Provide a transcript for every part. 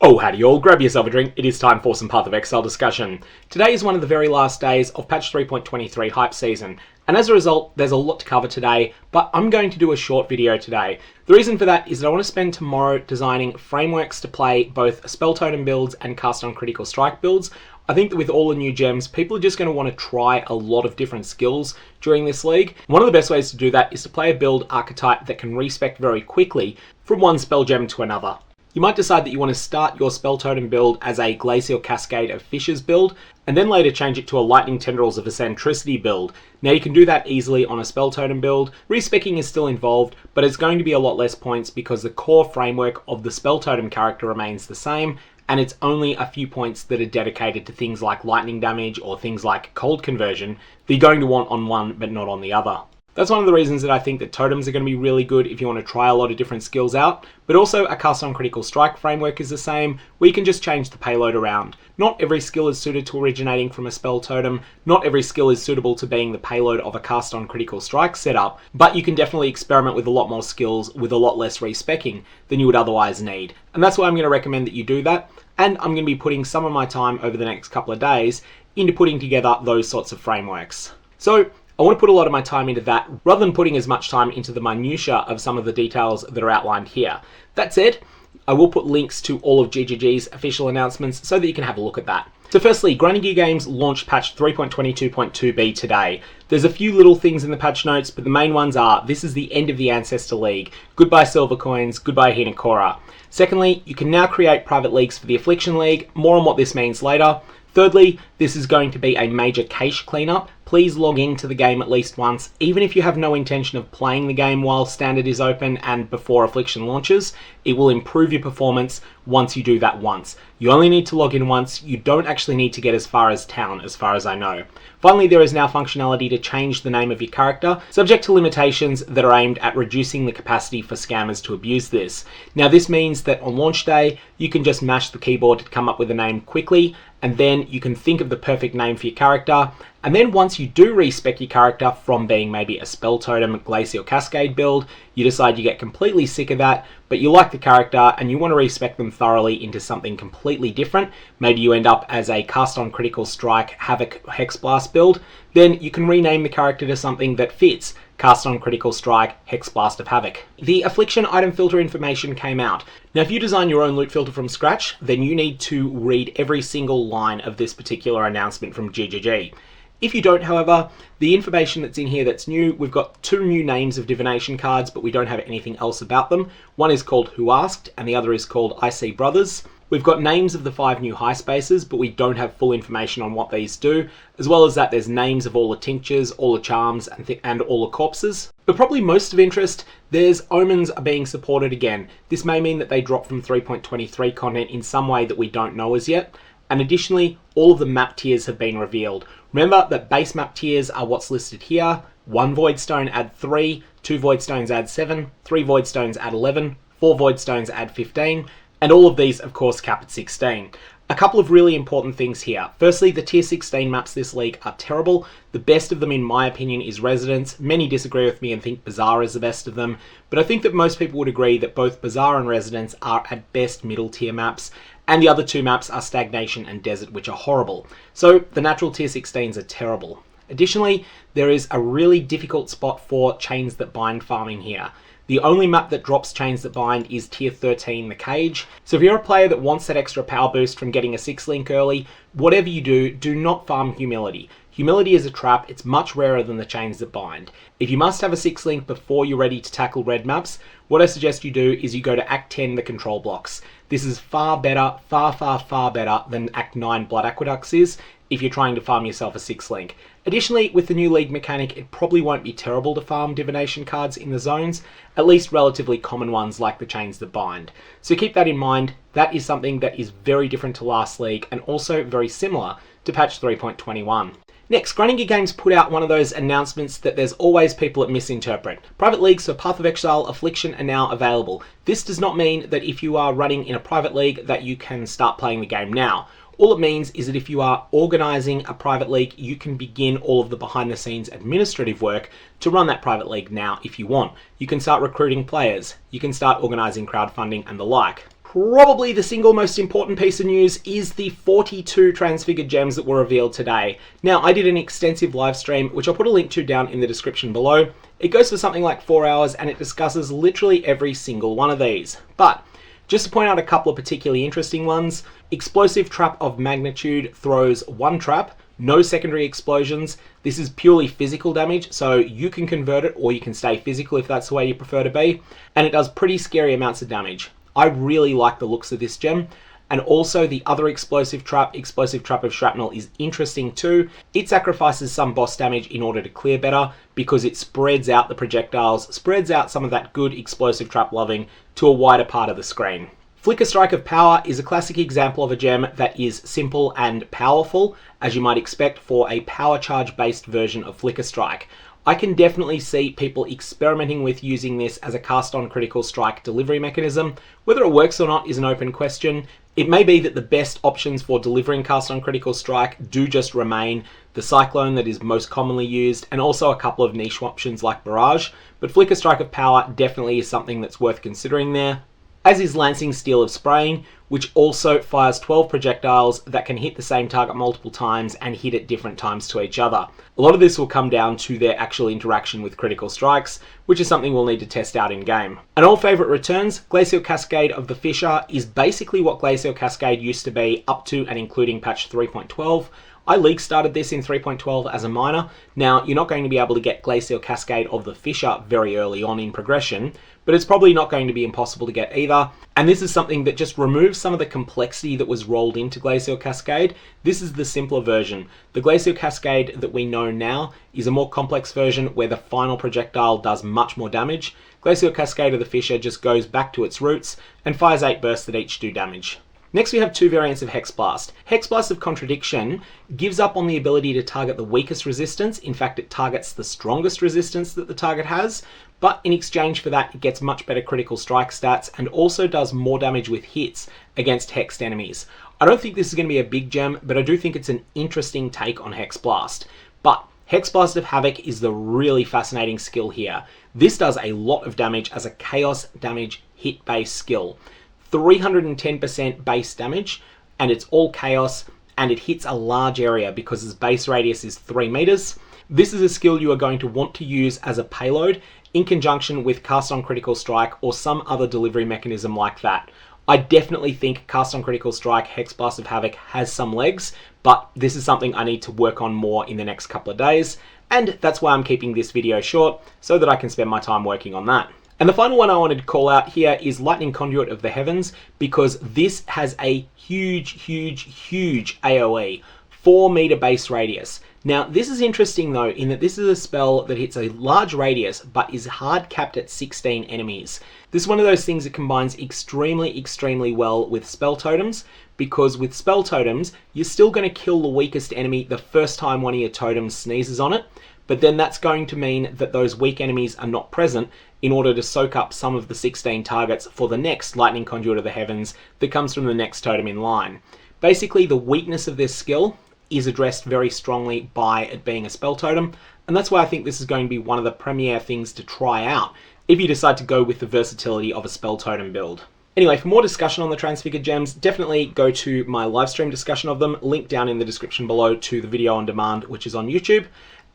Oh, howdy all, grab yourself a drink, it is time for some PathOfExile discussion. Today is one of the very last days of patch 3.23 hype season, and as a result, there's a lot to cover today, but I'm going to do a short video today. The reason for that is that I want to spend tomorrow designing frameworks to play both spell totem builds and cast on critical strike builds. I think that with all the new gems, people are just going to want to try a lot of different skills during this league. One of the best ways to do that is to play a build archetype that can respec very quickly from one spell gem to another. You might decide that you want to start your spell totem build as a Glacial Cascade of Fissures build, and then later change it to a Lightning Tendrils of Eccentricity build. Now you can do that easily on a spell totem build. Respecing is still involved, but it's going to be a lot less points because the core framework of the spell totem character remains the same, and it's only a few points that are dedicated to things like lightning damage or things like cold conversion that you're going to want on one but not on the other. That's one of the reasons that I think that totems are going to be really good if you want to try a lot of different skills out, but also a cast on critical strike framework is the same, where you can just change the payload around. Not every skill is suited to originating from a spell totem, not every skill is suitable to being the payload of a cast on critical strike setup, but you can definitely experiment with a lot more skills with a lot less respecing than you would otherwise need. And that's why I'm going to recommend that you do that, and I'm going to be putting some of my time over the next couple of days into putting together those sorts of frameworks. So I want to put a lot of my time into that rather than putting as much time into the minutiae of some of the details that are outlined here. That said, I will put links to all of GGG's official announcements so that you can have a look at that. So firstly, Grinding Gear Games launched patch 3.22.2b today. There's a few little things in the patch notes, but the main ones are, this is the end of the Ancestor League. Goodbye Silver Coins, goodbye Hinekora. Secondly, you can now create private leagues for the Affliction League. More on what this means later. Thirdly, this is going to be a major cache cleanup. Please log into the game at least once, even if you have no intention of playing the game while Standard is open and before Affliction launches. It will improve your performance once you do that once. You only need to log in once, you don't actually need to get as far as Town, as far as I know. Finally, there is now functionality to change the name of your character, subject to limitations that are aimed at reducing the capacity for scammers to abuse this. Now this means that on launch day, you can just mash the keyboard to come up with a name quickly, and then you can think of the perfect name for your character. And then once you do respec your character from being maybe a spell totem Glacial Cascade build, you decide you get completely sick of that, but you like the character and you want to respec them thoroughly into something completely different. Maybe you end up as a cast on critical strike Havoc Hexblast build, then you can rename the character to something that fits cast on critical strike Hexblast of Havoc. The Affliction Item Filter information came out. Now if you design your own loot filter from scratch, then you need to read every single line of this particular announcement from GGG. If you don't, however, the information that's in here that's new, we've got two new names of divination cards, but we don't have anything else about them. One is called Who Asked, and the other is called I See Brothers. We've got names of the 5 new high spaces, but we don't have full information on what these do. As well as that, there's names of all the tinctures, all the charms, and all the corpses. But probably most of interest, there's Omens are being supported again. This may mean that they drop from 3.23 content in some way that we don't know as yet. And additionally, all of the map tiers have been revealed. Remember that base map tiers are what's listed here. 1 Voidstone add 3, 2 Voidstones add 7, 3 Voidstones add 11, 4 Voidstones add 15, and all of these of course cap at 16. A couple of really important things here. Firstly, the tier 16 maps this league are terrible. The best of them in my opinion is Residence. Many disagree with me and think Bazaar is the best of them, but I think that most people would agree that both Bazaar and Residence are at best middle tier maps, and the other 2 maps are Stagnation and Desert, which are horrible. So the natural tier 16s are terrible. Additionally, there is a really difficult spot for Chains That Bind farming here. The only map that drops Chains That Bind is tier 13, the Cage. So if you're a player that wants that extra power boost from getting a 6-link early, whatever you do, do not farm Humility. Humility is a trap, it's much rarer than the Chains That Bind. If you must have a 6-link before you're ready to tackle red maps, what I suggest you do is you go to Act 10, the control blocks. This is far better, far better than Act 9 Blood Aqueducts is if you're trying to farm yourself a 6-link. Additionally, with the new league mechanic, it probably won't be terrible to farm divination cards in the zones, at least relatively common ones like the Chains That Bind. So keep that in mind, that is something that is very different to last league and also very similar to patch 3.21. Next, Grinding Gear Games put out one of those announcements that there's always people that misinterpret. Private leagues for PathOfExile, Affliction are now available. This does not mean that if you are running in a private league that you can start playing the game now. All it means is that if you are organising a private league, you can begin all of the behind the scenes administrative work to run that private league now if you want. You can start recruiting players, you can start organising crowdfunding and the like. Probably the single most important piece of news is the 42 transfigured gems that were revealed today. Now, I did an extensive live stream, which I'll put a link to down in the description below. It goes for something like 4 hours and it discusses literally every single one of these. But just to point out a couple of particularly interesting ones, Explosive Trap of Magnitude throws 1 trap, no secondary explosions. This is purely physical damage, so you can convert it or you can stay physical if that's the way you prefer to be. And it does pretty scary amounts of damage. I really like the looks of this gem. And also the other Explosive Trap of Shrapnel, is interesting too. It sacrifices some boss damage in order to clear better because it spreads out the projectiles, spreads out some of that good Explosive Trap loving to a wider part of the screen. Flicker Strike of Power is a classic example of a gem that is simple and powerful, as you might expect for a power charge based version of Flicker Strike. I can definitely see people experimenting with using this as a cast on critical strike delivery mechanism. Whether it works or not is an open question. It may be that the best options for delivering cast on critical strike do just remain the Cyclone that is most commonly used, and also a couple of niche options like Barrage, but Flicker Strike of Power definitely is something that's worth considering there. As is Lancing Steel of Spraying, which also fires 12 projectiles that can hit the same target multiple times and hit at different times to each other. A lot of this will come down to their actual interaction with critical strikes, which is something we'll need to test out in game. And all favourite returns, Glacial Cascade of the Fissure is basically what Glacial Cascade used to be up to and including patch 3.12. I league started this in 3.12 as a miner. Now, you're not going to be able to get Glacial Cascade of the Fissure very early on in progression, but it's probably not going to be impossible to get either. And this is something that just removes some of the complexity that was rolled into Glacial Cascade. This is the simpler version. The Glacial Cascade that we know now is a more complex version where the final projectile does much more damage. Glacial Cascade of the Fissure just goes back to its roots and fires 8 bursts that each do damage. Next we have 2 variants of Hexblast. Hexblast of Contradiction gives up on the ability to target the weakest resistance. In fact, it targets the strongest resistance that the target has, but in exchange for that it gets much better critical strike stats and also does more damage with hits against hexed enemies. I don't think this is going to be a big gem, but I do think it's an interesting take on Hexblast. But Hexblast of Havoc is the really fascinating skill here. This does a lot of damage as a chaos damage hit based skill. 310% base damage, and it's all chaos, and it hits a large area because its base radius is 3 meters. This is a skill you are going to want to use as a payload in conjunction with Cast on Critical Strike or some other delivery mechanism like that. I definitely think Cast on Critical Strike Hexblast of Havoc has some legs, but this is something I need to work on more in the next couple of days, and that's why I'm keeping this video short, so that I can spend my time working on that. And the final one I wanted to call out here is Lightning Conduit of the Heavens, because this has a huge AoE, 4 meter base radius. Now, this is interesting though, in that this is a spell that hits a large radius, but is hard capped at 16 enemies. This is one of those things that combines extremely well with spell totems, because with spell totems, you're still going to kill the weakest enemy the first time one of your totems sneezes on it, but then that's going to mean that those weak enemies are not present in order to soak up some of the 16 targets for the next Lightning Conduit of the Heavens that comes from the next totem in line. Basically, the weakness of this skill is addressed very strongly by it being a spell totem, and that's why I think this is going to be one of the premier things to try out if you decide to go with the versatility of a spell totem build. Anyway, for more discussion on the Transfigured Gems, definitely go to my live stream discussion of them, link down in the description below to the video on demand, which is on YouTube.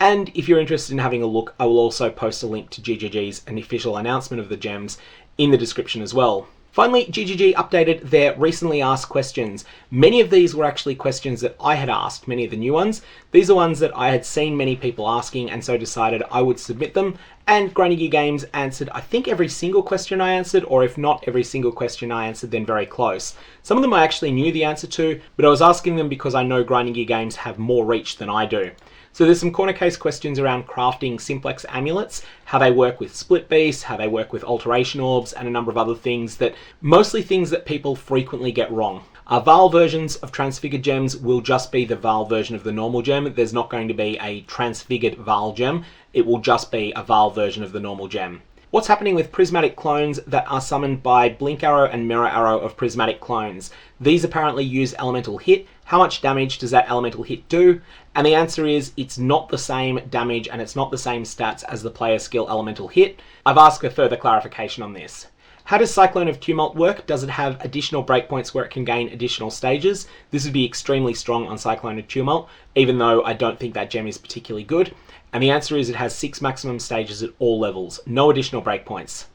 And if you're interested in having a look, I will also post a link to GGG's official announcement of the gems in the description as well. Finally, GGG updated their recently asked questions. Many of these were actually questions that I had asked, many of the new ones. These are ones that I had seen many people asking and so decided I would submit them. And Grinding Games answered, I think, every single question I answered, or if not every single question I answered, then very close. Some of them I actually knew the answer to, but I was asking them because I know Grinding Games have more reach than I do. So there's some corner case questions around crafting simplex amulets, how they work with split beasts, how they work with alteration orbs, and a number of other things that, mostly things that people frequently get wrong. Our Val versions of Transfigured Gems will just be the Val version of the normal gem. There's not going to be a Transfigured Val gem. It will just be a Val version of the normal gem. What's happening with prismatic clones that are summoned by Blink Arrow and Mirror Arrow of prismatic clones? These apparently use elemental hit. How much damage does that elemental hit do? And the answer is it's not the same damage and it's not the same stats as the player skill elemental hit. I've asked for further clarification on this. How does Cyclone of Tumult work? Does it have additional breakpoints where it can gain additional stages? This would be extremely strong on Cyclone of Tumult, even though I don't think that gem is particularly good. And the answer is it has 6 maximum stages at all levels, no additional breakpoints.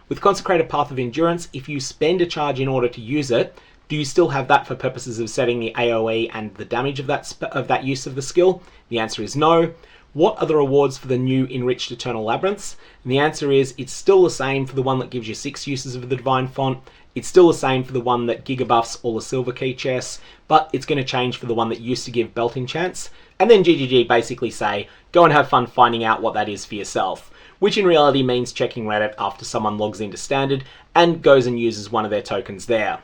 With Consecrated Path of Endurance, if you spend a charge in order to use it, do you still have that for purposes of setting the AoE and the damage of that use of the skill? The answer is no. What are the rewards for the new Enriched Eternal Labyrinths? And the answer is it's still the same for the one that gives you 6 uses of the Divine Font. It's still the same for the one that gigabuffs all the silver key chests, but it's going to change for the one that used to give belt enchants. And then GGG basically say, go and have fun finding out what that is for yourself, which in reality means checking Reddit after someone logs into Standard and goes and uses one of their tokens there.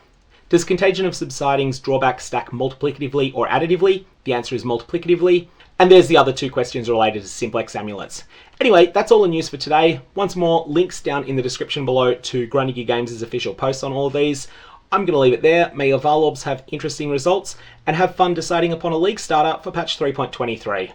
Does Contagion of Subsiding's drawback stack multiplicatively or additively? The answer is multiplicatively. And there's the other 2 questions related to Simplex Amulets. Anyway, that's all the news for today. Once more, links down in the description below to Grinding Gear Games' official posts on all of these. I'm going to leave it there. May your Varlorbs have interesting results, and have fun deciding upon a league starter for patch 3.23.